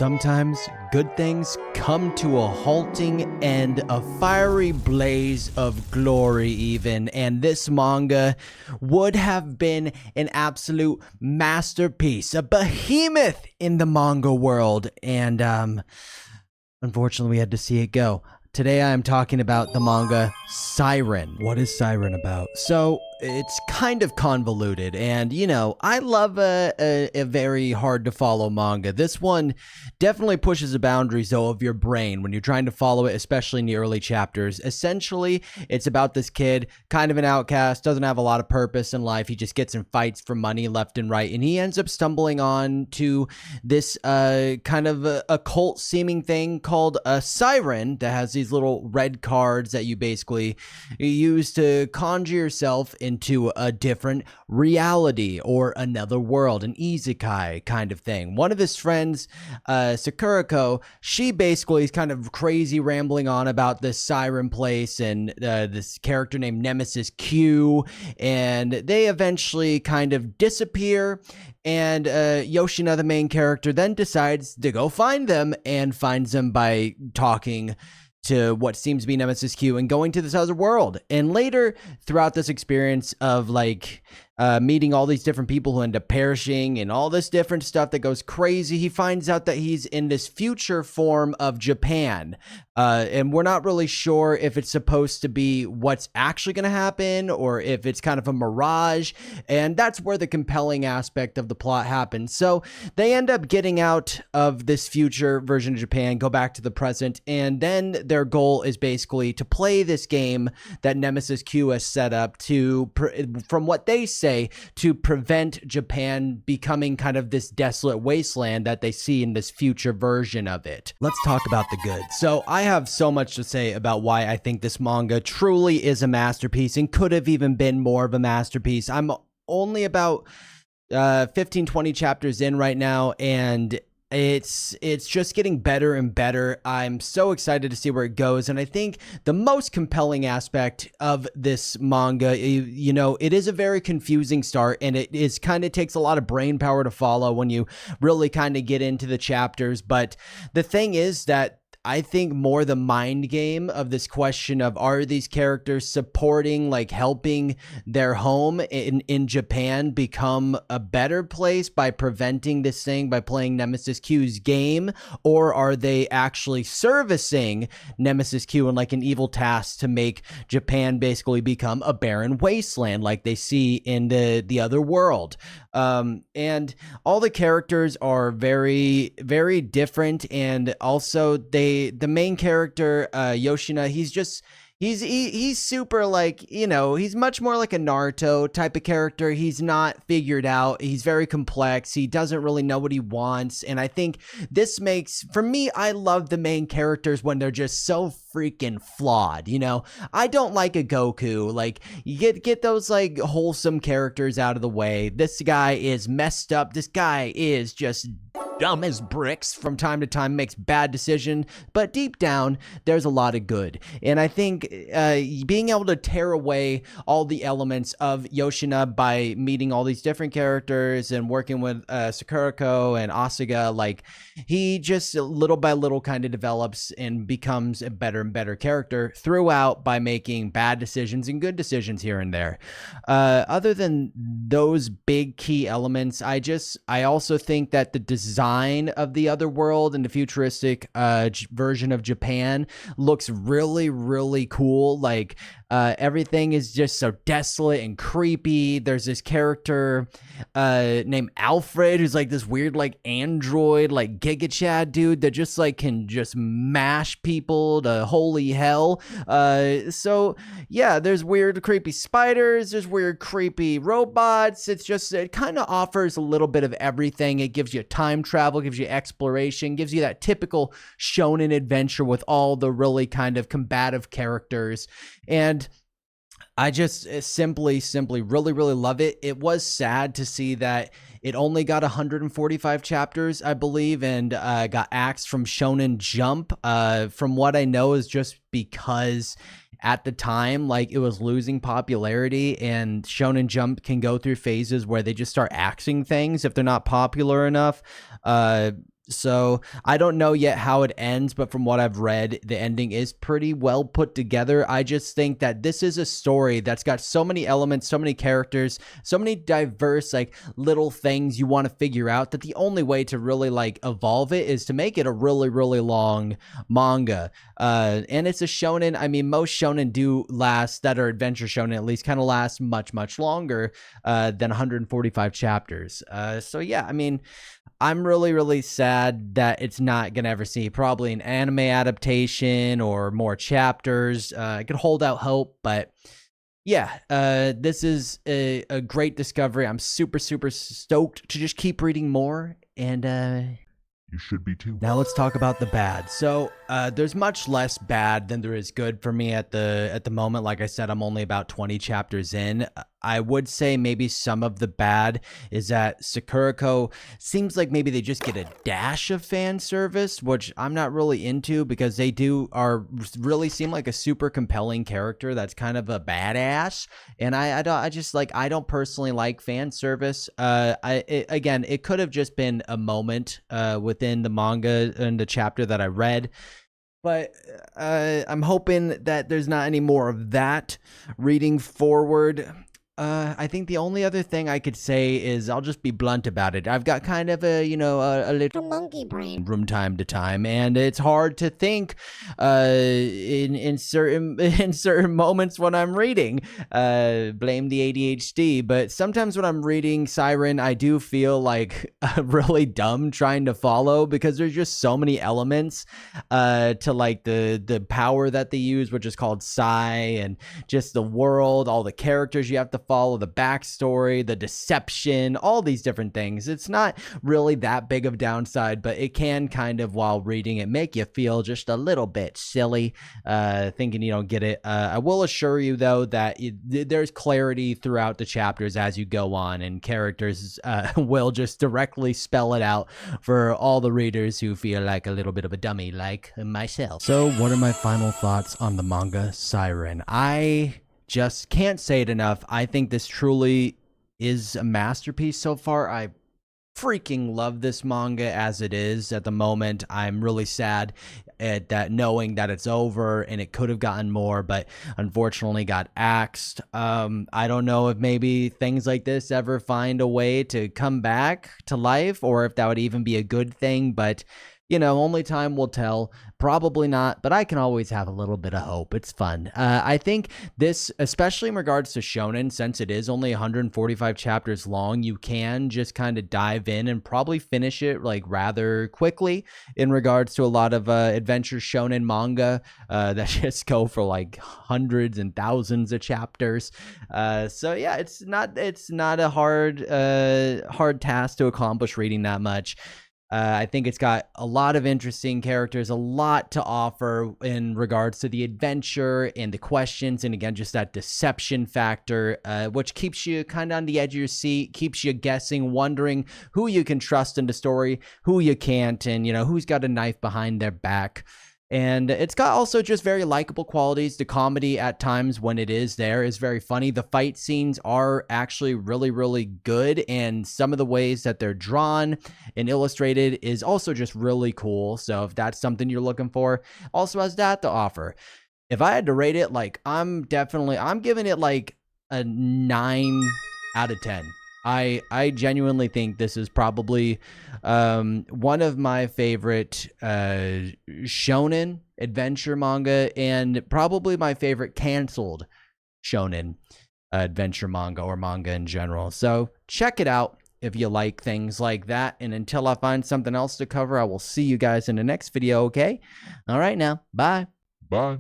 Sometimes good things come to a halting end, a fiery blaze of glory even, and this manga would have been an absolute masterpiece, a behemoth in the manga world, and unfortunately we had to see it go. Today I am talking about the manga Siren. What is Siren about? So, it's kind of convoluted, and you know, I love a very hard to follow manga. This one definitely pushes the boundaries though of your brain when you're trying to follow it, especially in the early chapters. Essentially, it's about this kid, kind of an outcast, doesn't have a lot of purpose in life. He just gets in fights for money left and right, and he ends up stumbling on to this kind of a cult seeming thing called a siren that has these little red cards that you basically use to conjure yourself into a different reality or another world, an isekai kind of thing. One of his friends, Sakurako, she basically is kind of crazy rambling on about this siren place and this character named Nemesis Q, and they eventually kind of disappear, and Yoshina, the main character, then decides to go find them and finds them by talking to what seems to be Nemesis Q and going to this other world. And later, throughout this experience of like meeting all these different people who end up perishing and all this different stuff that goes crazy, he finds out that he's in this future form of Japan. And we're not really sure if it's supposed to be what's actually going to happen or if it's kind of a mirage. And that's where the compelling aspect of the plot happens. So they end up getting out of this future version of Japan, go back to the present, and then their goal is basically to play this game that Nemesis Q has set up to, from what they say, to prevent Japan becoming kind of this desolate wasteland that they see in this future version of it. Let's talk about the good. So I have so much to say about why I think this manga truly is a masterpiece and could have even been more of a masterpiece. I'm only about 15-20 chapters in right now, and it's just getting better and better. I'm so excited to see where it goes, and I think the most compelling aspect of this manga, you know, it is a very confusing start, and it is kind of takes a lot of brain power to follow when you really kind of get into the chapters. But the thing is that I think more the mind game of this question of, are these characters supporting, like helping their home in Japan become a better place by preventing this thing by playing Nemesis Q's game, or are they actually servicing Nemesis Q in like an evil task to make Japan basically become a barren wasteland like they see in the other world? And all the characters are very, very different, and also the main character, Yoshina, he's super, like, you know, he's much more like a Naruto type of character. He's not figured out. He's very complex. He doesn't really know what he wants. And I think this makes, for me, I love the main characters when they're just so freaking flawed. You know, I don't like a Goku. Like, you get those like wholesome characters out of the way. This guy is messed up. This guy is just dumb as bricks from time to time, makes bad decisions, but deep down there's a lot of good. And I think being able to tear away all the elements of Yoshina by meeting all these different characters and working with Sakurako and Asuga, like, he just little by little kind of develops and becomes a better and better character throughout by making bad decisions and good decisions here and there. Other than those big key elements, I also think that the design of the other world and the futuristic version of Japan looks really, really cool. Like, everything is just so desolate and creepy. There's this character named Alfred who's like this weird like android like Giga Chad dude that just like can just mash people to holy hell. So yeah, there's weird creepy spiders, there's weird creepy robots. It kind of offers a little bit of everything. It gives you time travel, gives you exploration, gives you that typical shonen adventure with all the really kind of combative characters. And I just simply really, really love it. It was sad to see that it only got 145 chapters, I believe, and got axed from Shonen Jump. From what I know, is just because at the time, like, it was losing popularity, and Shonen Jump can go through phases where they just start axing things if they're not popular enough. So I don't know yet how it ends, but from what I've read, the ending is pretty well put together. I just think that this is a story that's got so many elements, so many characters, so many diverse like little things you want to figure out, that the only way to really like evolve it is to make it a really, really long manga. And it's a shonen. I mean, most shonen do last, that are adventure shonen at least, kind of last much, much longer than 145 chapters. So yeah, I mean, I'm really, really sad that it's not going to ever see probably an anime adaptation or more chapters. I could hold out hope, but yeah, this is a great discovery. I'm super, super stoked to just keep reading more. And You should be too. now let's talk about the bad. So there's much less bad than there is good for me at the moment. Like I said, I'm only about 20 chapters in. I would say maybe some of the bad is that Sakurako seems like maybe they just get a dash of fan service, which I'm not really into, because they are really seem like a super compelling character that's kind of a badass, and I don't personally like fan service. Again, it could have just been a moment within the manga and the chapter that I read. But I'm hoping that there's not any more of that reading forward. I think the only other thing I could say is, I'll just be blunt about it. I've got kind of a little monkey brain from time to time, and it's hard to think in certain moments when I'm reading. Blame the ADHD, but sometimes when I'm reading Siren, I do feel like really dumb trying to follow, because there's just so many elements to like the power that they use, which is called Psi, and just the world, all the characters you have to follow, the backstory, the deception, all these different things. It's not really that big of a downside, but it can kind of, while reading it, make you feel just a little bit silly, thinking you don't get it. I will assure you, though, that there's clarity throughout the chapters as you go on, and characters will just directly spell it out for all the readers who feel like a little bit of a dummy like myself. So what are my final thoughts on the manga Siren? I just can't say it enough. I think this truly is a masterpiece so far. I freaking love this manga as it is at the moment. I'm really sad at that, knowing that it's over and it could have gotten more, but unfortunately got axed. I don't know if maybe things like this ever find a way to come back to life, or if that would even be a good thing, but only time will tell. Probably not, but I can always have a little bit of hope. It's fun. I think this, especially in regards to shonen, since it is only 145 chapters long, you can just kind of dive in and probably finish it like rather quickly, in regards to a lot of adventure shonen manga that just go for like hundreds and thousands of chapters. So yeah, it's not a hard task to accomplish reading that much. I think it's got a lot of interesting characters, a lot to offer in regards to the adventure and the questions, and again, just that deception factor, which keeps you kind of on the edge of your seat, keeps you guessing, wondering who you can trust in the story, who you can't, and who's got a knife behind their back. And it's got also just very likable qualities. The comedy at times, when it is there, is very funny. The fight scenes are actually really, really good. And some of the ways that they're drawn and illustrated is also just really cool. So if that's something you're looking for, also has that to offer. If I had to rate it, like, I'm giving it like a 9 out of 10. I genuinely think this is probably one of my favorite shonen adventure manga, and probably my favorite canceled shonen adventure manga, or manga in general. So check it out if you like things like that. And until I find something else to cover, I will see you guys in the next video, okay? All right now, bye. Bye.